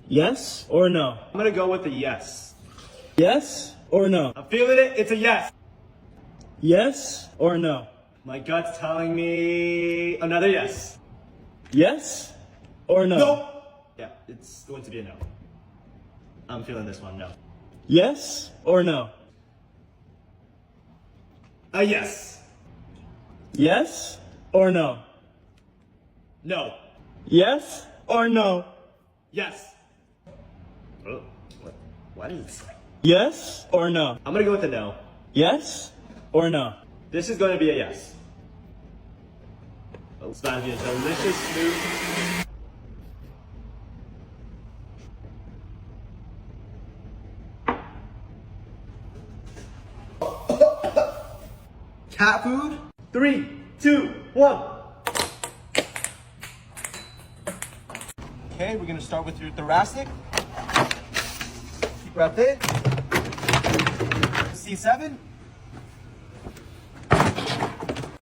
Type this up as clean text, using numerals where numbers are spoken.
Yes or no? I'm gonna go with the yes. Yes or no? I'm feeling it. It's a yes. Yes or no? My gut's telling me another yes. Yes or no? No. Yeah, it's going to be a no. I'm feeling this one, no. Yes or no? A yes. Yes or no? No. Yes or no? Yes. Oh, what is this? Yes or no? I'm gonna go with the no. Yes or no? This is gonna be a yes. Oh, it's about to be a delicious smooth. Cat food? 3, 2, 1. Okay, we're gonna start with your thoracic. Deep breath in. C7.